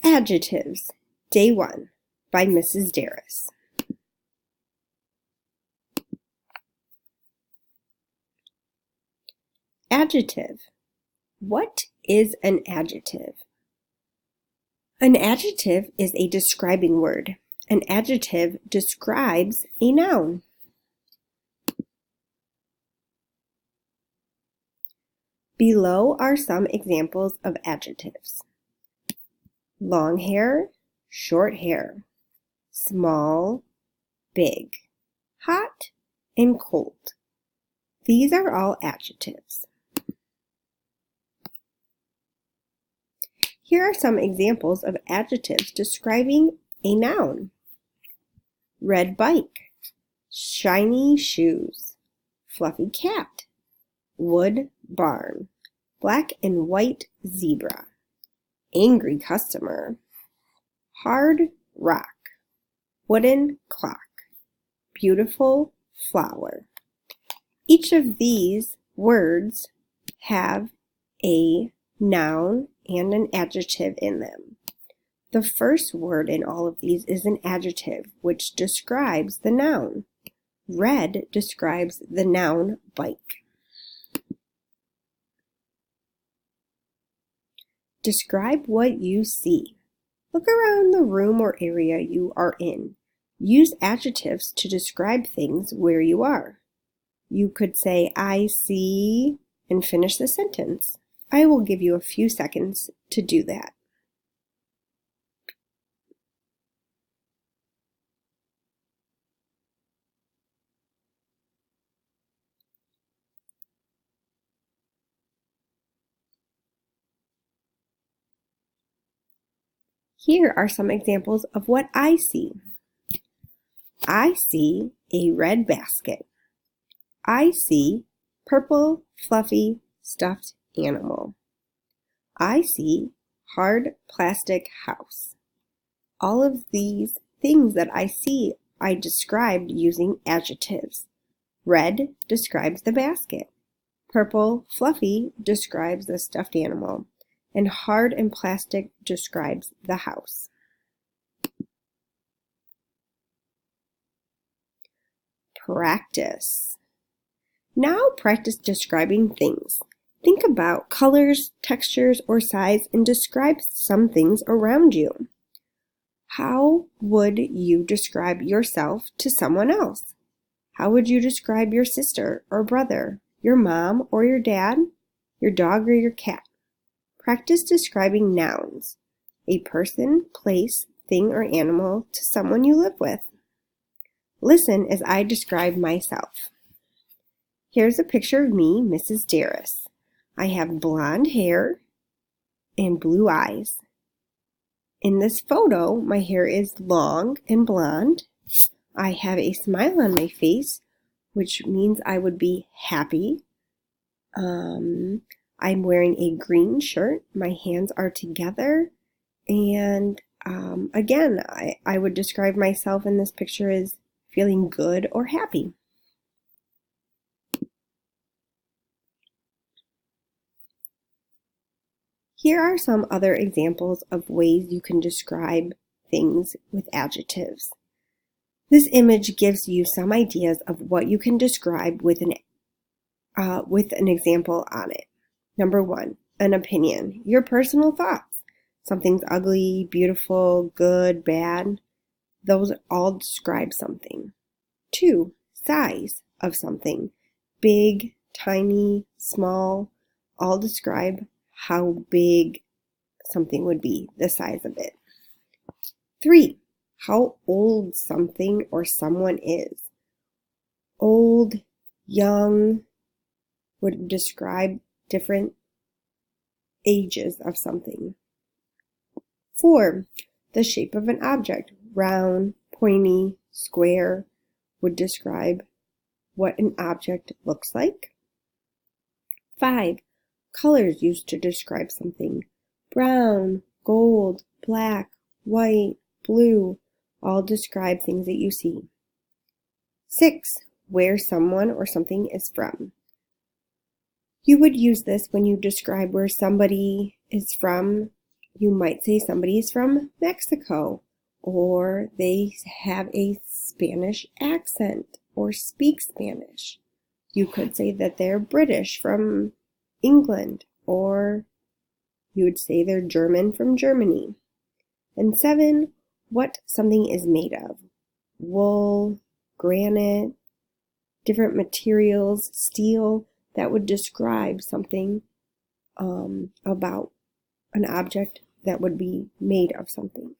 Adjectives, Day 1, by Mrs. Darris. Adjective. What is an adjective? An adjective is a describing word. An adjective describes a noun. Below are some examples of adjectives. Long hair, short hair, small, big, hot, and cold. These are all adjectives. Here are some examples of adjectives describing a noun. Red bike, shiny shoes, fluffy cat, wood barn, black and white zebra, angry customer, hard rock, wooden clock, beautiful flower. Each of these words have a noun and an adjective in them. The first word in all of these is an adjective, which describes the noun. Red describes the noun bike. Describe what you see. Look around the room or area you are in. Use adjectives to describe things where you are. You could say, I see, and finish the sentence. I will give you a few seconds to do that. Here are some examples of what I see. I see a red basket. I see purple, fluffy, stuffed animal. I see hard plastic house. All of these things that I see, I described using adjectives. Red describes the basket. Purple, fluffy describes the stuffed animal. And hard and plastic describes the house. Practice. Now practice describing things. Think about colors, textures, or size and describe some things around you. How would you describe yourself to someone else? How would you describe your sister or brother, your mom or your dad, your dog or your cat? Practice describing nouns, a person, place, thing, or animal to someone you live with. Listen as I describe myself. Here's a picture of me, Mrs. Darris. I have blonde hair and blue eyes. In this photo, my hair is long and blonde. I have a smile on my face, which means I would be happy. I'm wearing a green shirt. My hands are together. And again, I would describe myself in this picture as feeling good or happy. Here are some other examples of ways you can describe things with adjectives. This image gives you some ideas of what you can describe with an example on it. Number 1, an opinion, your personal thoughts. Something's ugly, beautiful, good, bad. Those all describe something. 2, size of something. Big, tiny, small, all describe how big something would be, the size of it. 3, how old something or someone is. Old, young would describe different ages of something. 4, the shape of an object, round, pointy, square, would describe what an object looks like. 5, colors used to describe something, brown, gold, black, white, blue, all describe things that you see. 6, where someone or something is from. You would use this when you describe where somebody is from You might say somebody's from Mexico, or they have a Spanish accent or speak Spanish. You could say that they're British from England, or you would say they're German from Germany. And 7, what something is made of. Wool, granite, different materials, steel, that would describe something about an object that would be made of something.